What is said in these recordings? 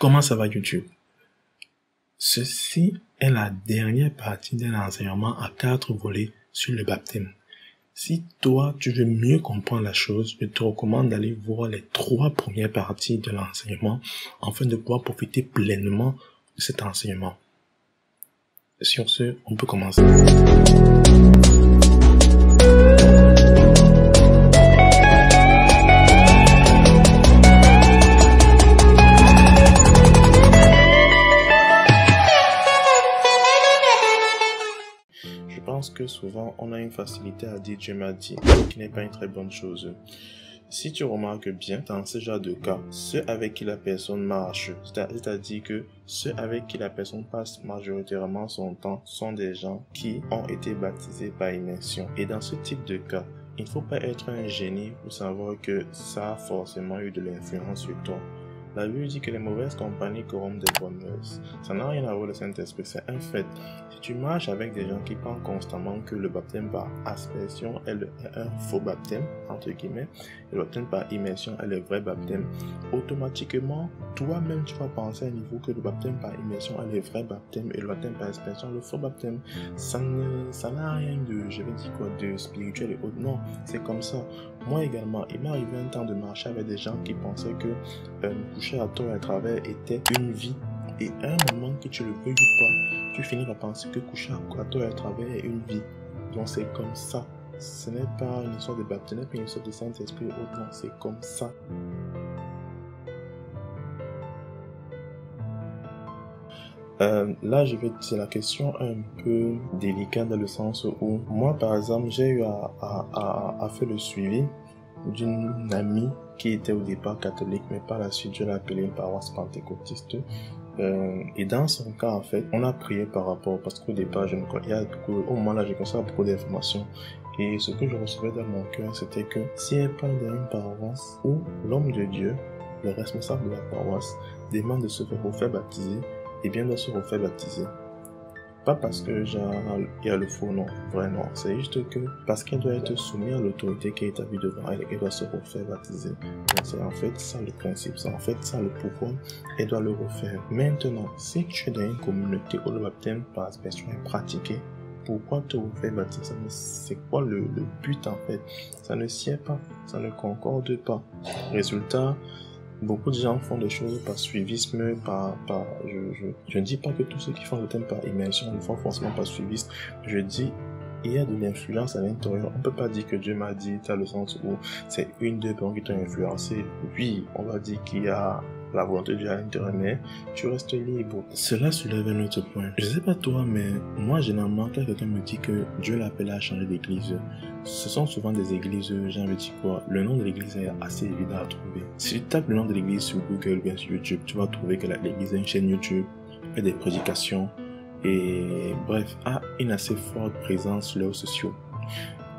Comment ça va YouTube? Ceci est la dernière partie d'un enseignement à 4 volets sur le baptême. Si toi, tu veux mieux comprendre la chose, je te recommande d'aller voir les 3 premières parties de l'enseignement afin de pouvoir profiter pleinement de cet enseignement. Sur ce, on peut commencer. Je pense que souvent, on a une facilité à dire Dieu m'a dit, qui n'est pas une très bonne chose. Si tu remarques bien, dans ce genre de cas, ceux avec qui la personne marche, c'est-à-dire que ceux avec qui la personne passe majoritairement son temps sont des gens qui ont été baptisés par immersion. Et dans ce type de cas, il ne faut pas être un génie pour savoir que ça a forcément eu de l'influence sur toi. La Bible dit que les mauvaises compagnies corrompent des bonnes mœurs. Ça n'a rien à voir avec le Saint-Esprit, c'est un fait. Si tu marches avec des gens qui pensent constamment que le baptême par aspersion est un faux baptême, entre guillemets, et le baptême par immersion est le vrai baptême, automatiquement, toi-même tu vas penser à un niveau que le baptême par immersion est le vrai baptême et le baptême par aspersion est le faux baptême. Ça n'a rien de spirituel et autres. Non, c'est comme ça. Moi également, il m'est arrivé un temps de marcher avec des gens qui pensaient que coucher à tort et à travers était une vie. Et à un moment que tu le veuilles ou pas, tu finis par penser que coucher à tort et à travers est une vie. Donc c'est comme ça. Ce n'est pas une histoire de baptême, ce n'est pas une histoire de Saint-Esprit ou autre. Non, c'est comme ça. Là, c'est la question un peu délicate dans le sens où moi, par exemple, j'ai eu à faire le suivi d'une amie qui était au départ catholique, mais par la suite, je l'ai appelée une paroisse pentecôtiste. Et dans son cas, en fait, on a prié par rapport, parce qu'au départ, au moment là, je conserve beaucoup d'informations. Et ce que je recevais dans mon cœur, c'était que si elle parle d'une paroisse où l'homme de Dieu, le responsable de la paroisse, demande de se refaire baptiser, et bien de se refaire baptiser. Pas parce que il y a le faux non, vrai non. C'est juste que parce qu'elle doit être soumise à l'autorité qui est établie devant elle, elle doit se refaire baptiser. Donc c'est en fait ça le principe, c'est en fait ça le pouvoir, elle doit le refaire. Maintenant, si tu es dans une communauté où le baptême par aspersion est pratiqué, pourquoi te refaire baptiser? C'est quoi le but en fait? Ça ne sied pas, ça ne concorde pas. Résultat, beaucoup de gens font des choses par suivisme, je ne dis pas que tous ceux qui font le thème par immersion le font forcément par suivisme. Je dis, il y a de l'influence à l'intérieur. On ne peut pas dire que Dieu m'a dit, dans le sens où c'est une, deux personnes qui t'ont influencé. Oui, on va dire qu'il y a la volonté de Dieu à l'intérieur, mais tu restes libre. Cela soulève un autre point. Je sais pas toi, mais moi, généralement, quand quelqu'un me dit que Dieu l'appelle à changer d'église, ce sont souvent des églises, j'ai envie de dire quoi, le nom de l'église est assez évident à trouver. Si tu tapes le nom de l'église sur Google ou bien sur YouTube, tu vas trouver que l'église a une chaîne YouTube, fait des prédications, et bref, a une assez forte présence sur les réseaux sociaux.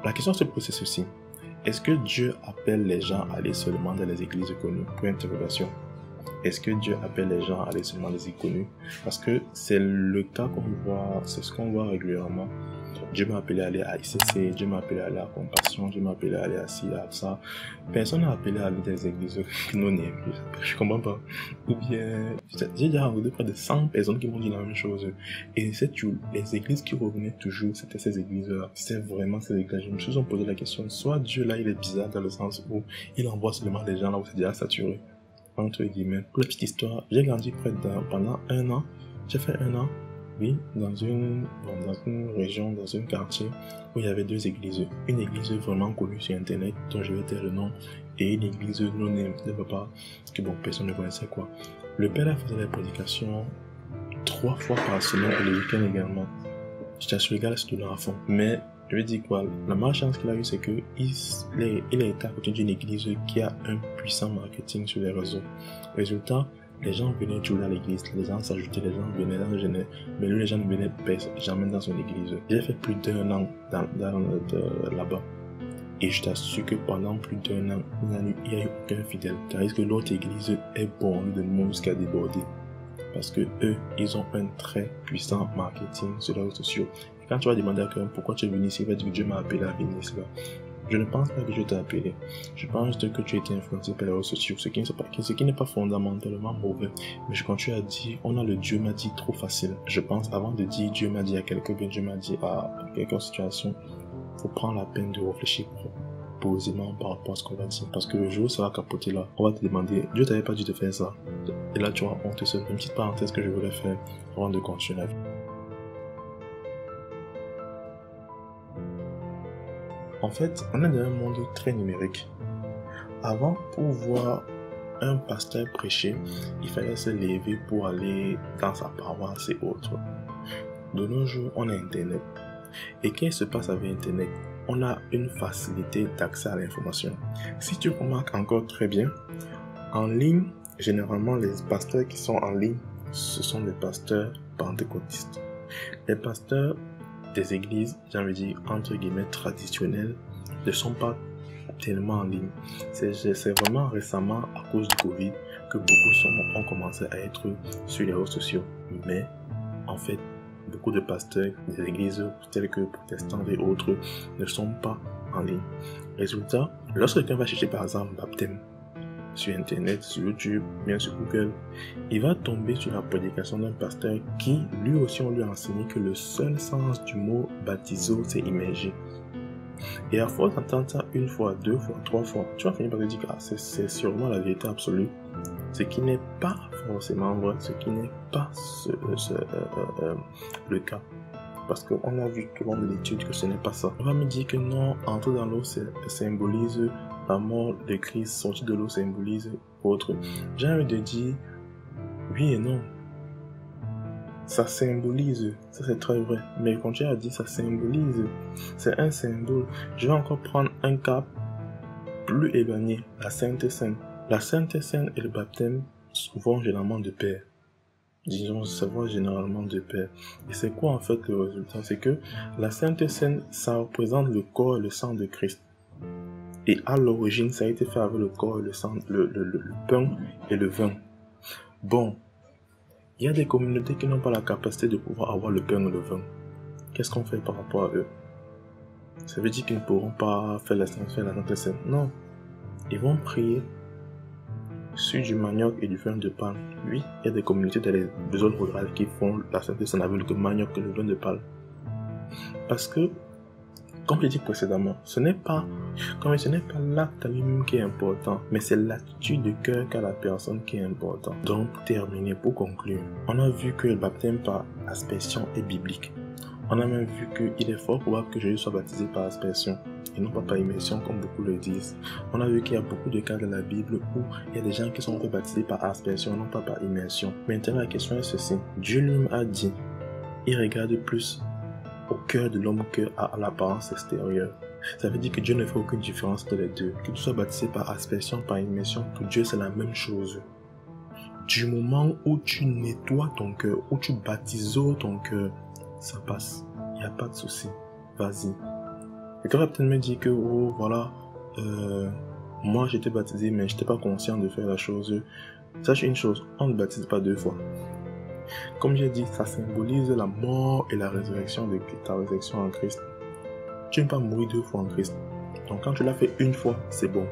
La question se pose c'est ceci. Est-ce que Dieu appelle les gens à aller seulement dans les églises connues? Pour interrogation. Est-ce que Dieu appelle les gens à aller seulement dans les églises connues? Parce que c'est le cas qu'on voit, c'est ce qu'on voit régulièrement. Dieu m'a appelé à aller à ICC, Dieu m'a appelé à aller à Compassion, Dieu m'a appelé à aller à ci, à ça. Personne n'a appelé à aller dans les églises non, je comprends pas. Ou bien, j'ai déjà rencontré près de 100 personnes qui m'ont dit la même chose. Et les églises qui revenaient toujours, c'était ces églises-là. C'était vraiment ces églises. Je me suis posé la question, soit Dieu là, il est bizarre dans le sens où il envoie seulement des gens là où c'est déjà saturé. Entre guillemets. Pour la petite histoire, j'ai grandi pendant un an. J'ai fait un an. Oui, dans une région, dans un quartier où il y avait 2 églises. Une église vraiment connue sur internet, dont je vais taire le nom, et une église non-name de papa, que bon, personne ne connaissait quoi. Le père a faisait des prédications 3 fois par semaine et le week-end également. Je t'assure, les gars, c'est tout à fond. Mais, je vais dire quoi, la malchance qu'il a eu, c'est que il a été à côté d'une église qui a un puissant marketing sur les réseaux. Résultat, les gens venaient toujours à l'église, les gens s'ajoutaient, les gens venaient, mais lui, les gens ne venaient jamais dans son église. J'ai fait plus d'1 an là-bas. Et je t'assure que pendant plus d'1 an, il n'y a eu aucun fidèle. C'est-à-dire que l'autre église est bondée de monde jusqu'à déborder. Parce que eux, ils ont un très puissant marketing sur les réseaux sociaux. Et quand tu vas demander à quelqu'un pourquoi tu es venu ici, il va dire que Dieu m'a appelé à venir ici. Je ne pense pas que Dieu t'a appelé. Je pense que tu as été influencé par les réseaux sociaux, ce qui n'est pas fondamentalement mauvais. Mais je continue à dire, on a le Dieu m'a dit trop facile. Je pense, avant de dire Dieu m'a dit à quelqu'un, Dieu m'a dit à quelque situation, faut prendre la peine de réfléchir posément par rapport à ce qu'on va dire. Parce que le jour où ça va capoter là, on va te demander, Dieu t'avait pas dit de faire ça. Et là, tu vois, on te sonne une petite parenthèse que je voulais faire avant de continuer la vie. En fait, on est dans un monde très numérique. Avant, pour voir un pasteur prêcher, il fallait se lever pour aller dans sa paroisse et autres. De nos jours, on a Internet. Et qu'est-ce qui se passe avec Internet? On a une facilité d'accès à l'information. Si tu remarques encore très bien, en ligne, généralement les pasteurs qui sont en ligne, ce sont des pasteurs pentecôtistes. Les pasteurs des églises, j'ai envie de dire, entre guillemets, traditionnelles, ne sont pas tellement en ligne. C'est vraiment récemment, à cause du Covid, que beaucoup ont commencé à être sur les réseaux sociaux. Mais, en fait, beaucoup de pasteurs des églises telles que protestants et autres ne sont pas en ligne. Résultat, lorsque quelqu'un va chercher par exemple baptême sur Internet, sur YouTube, bien sur Google, il va tomber sur la prédication d'un pasteur qui, lui aussi, on lui a enseigné que le seul sens du mot baptiso, c'est immerger. Et à force d'entendre ça une fois, deux fois, trois fois, tu vas finir par te dire que c'est sûrement la vérité absolue. Ce qui n'est pas forcément vrai, ce qui n'est pas le cas. Parce qu'on a vu tout au long de l'étude que ce n'est pas ça. On va me dire que non, entrer dans l'eau symbolise la mort de Christ, sortir de l'eau symbolise autre. J'ai envie de dire oui et non. Ça symbolise, ça c'est très vrai. Mais quand tu as dit ça symbolise, c'est un symbole. Je vais encore prendre un cas plus éloigné, la Sainte Seine. La Sainte Seine et le baptême vont généralement de pair. Disons, ça va généralement de pair. Et c'est quoi en fait le résultat? C'est que la Sainte Seine, ça représente le corps et le sang de Christ. Et à l'origine, ça a été fait avec le corps et le sang, le pain et le vin. Bon, il y a des communautés qui n'ont pas la capacité de pouvoir avoir le pain et le vin. Qu'est-ce qu'on fait par rapport à eux? Ça veut dire qu'ils ne pourront pas faire la Sainte Seine. Non. Ils vont prier sur du manioc et du vin de palme. Oui, il y a des communautés dans les zones rurales qui font la Sainte Seine avec le manioc et le vin de palme. Parce que, comme je l'ai dit précédemment, ce n'est pas l'acte lui-même qui est important, mais c'est l'attitude de cœur qu'a la personne qui est important. Donc, pour terminer, pour conclure, on a vu que le baptême par aspersion est biblique. On a même vu qu'il est fort probable que Jésus soit baptisé par aspersion et non pas par immersion comme beaucoup le disent. On a vu qu'il y a beaucoup de cas dans la Bible où il y a des gens qui sont baptisés par aspersion, non pas par immersion. Maintenant la question est ceci. Dieu lui-même a dit, il regarde plus au cœur de l'homme que à l'apparence extérieure. Ça veut dire que Dieu ne fait aucune différence entre les deux. Que tu sois baptisé par aspersion, par immersion, pour Dieu c'est la même chose. Du moment où tu nettoies ton cœur, où tu baptises ton cœur, ça passe, il n'y a pas de souci, vas-y. Et tu vas peut-être me dire que, oh voilà, moi j'étais baptisé mais je n'étais pas conscient de faire la chose. Sache une chose, on ne baptise pas deux fois. Comme j'ai dit, ça symbolise la mort et la résurrection de ta résurrection en Christ. Tu ne peux pas mourir deux fois en Christ. Donc quand tu l'as fait une fois, c'est bon.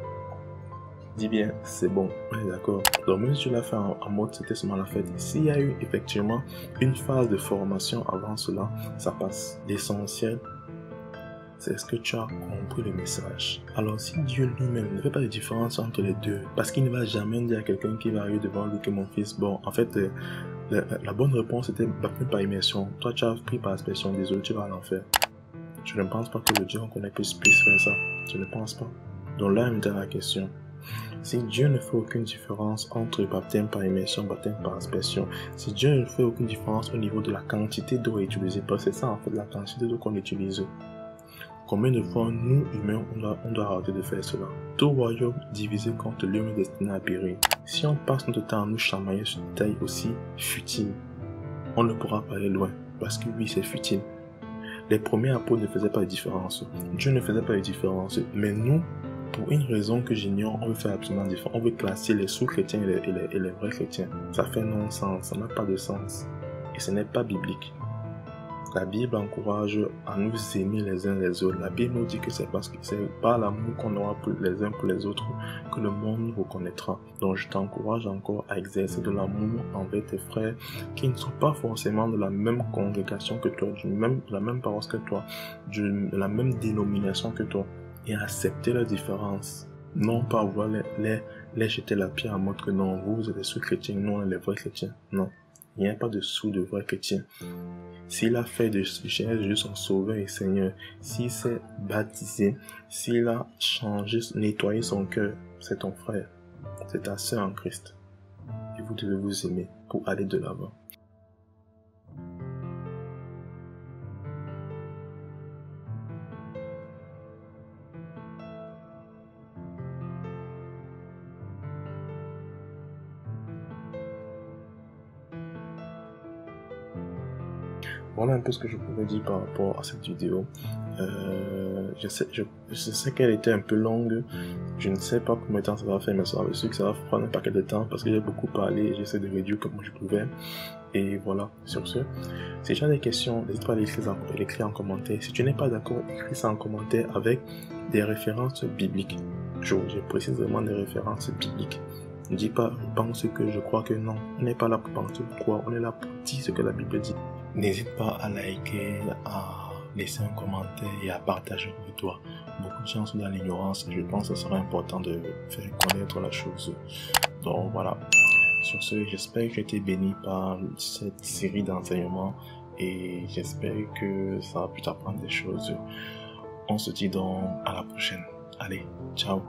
Dis bien, c'est bon, on est d'accord. Donc même si tu l'as fait en mode c'était seulement la fête, s'il y a eu effectivement une phase de formation avant cela, ça passe. L'essentiel, c'est ce que tu as compris le message. Alors si Dieu lui-même ne fait pas de différence entre les deux, parce qu'il ne va jamais dire à quelqu'un qui va arriver devant lui que mon fils, bon, en fait, la bonne réponse était baptême par immersion. Toi tu as pris par aspersion, désolé, tu vas à l'enfer. Je ne pense pas que le Dieu qu'on connaît puisse faire ça. Je ne pense pas. Donc là, il me donne la question. Si Dieu ne fait aucune différence entre baptême par immersion, baptême par aspersion, si Dieu ne fait aucune différence au niveau de la quantité d'eau utilisée, parce que c'est ça en fait la quantité d'eau qu'on utilise. Combien de fois nous humains on doit arrêter de faire cela? Tout royaume divisé contre l'homme est destiné à périr. Si on passe notre temps à nous chamailler sur une taille aussi futile, on ne pourra pas aller loin, parce que oui c'est futile. Les premiers apôtres ne faisaient pas de différence, Dieu ne faisait pas de différence, mais nous, pour une raison que j'ignore, on veut faire absolument différent. On veut classer les sous-chrétiens et les vrais chrétiens. Ça fait non-sens, ça n'a pas de sens. Et ce n'est pas biblique. La Bible encourage à nous aimer les uns les autres. La Bible nous dit que c'est parce que c'est par l'amour qu'on aura les uns pour les autres que le monde nous reconnaîtra. Donc je t'encourage encore à exercer de l'amour envers tes frères qui ne sont pas forcément de la même congrégation que toi, de la même paroisse que toi, de la même dénomination que toi, et accepter leurs différences. Non pas vouloir les jeter la pierre en mode que non, vous êtes des sous-chrétiens, nous on est les vrais chrétiens. Non, il n'y a pas de sous de vrais chrétiens. S'il a fait de Jésus son sauveur et Seigneur, s'il s'est baptisé, s'il a changé, nettoyé son cœur, c'est ton frère, c'est ta sœur en Christ. Et vous devez vous aimer pour aller de l'avant. Voilà un peu ce que je pouvais dire par rapport à cette vidéo. Je sais qu'elle était un peu longue. Je ne sais pas combien de temps ça va faire, mais ça va sûr que ça va prendre un paquet de temps parce que j'ai beaucoup parlé et j'essaie de réduire comme je pouvais. Et voilà, sur ce, si tu as des questions, n'hésite pas à l'écrire en commentaire. Si tu n'es pas d'accord, écris ça en commentaire avec des références bibliques. Je précise vraiment des références bibliques. Ne dis pas, je pense que je crois que non. On n'est pas là pour penser pourquoi, on est là pour dire ce que la Bible dit. N'hésite pas à liker, à laisser un commentaire et à partager avec toi. Beaucoup de gens sont dans l'ignorance et je pense que ce sera important de faire connaître la chose. Donc voilà. Sur ce, j'espère que j'ai été béni par cette série d'enseignements et j'espère que ça a pu t'apprendre des choses. On se dit donc à la prochaine. Allez, ciao.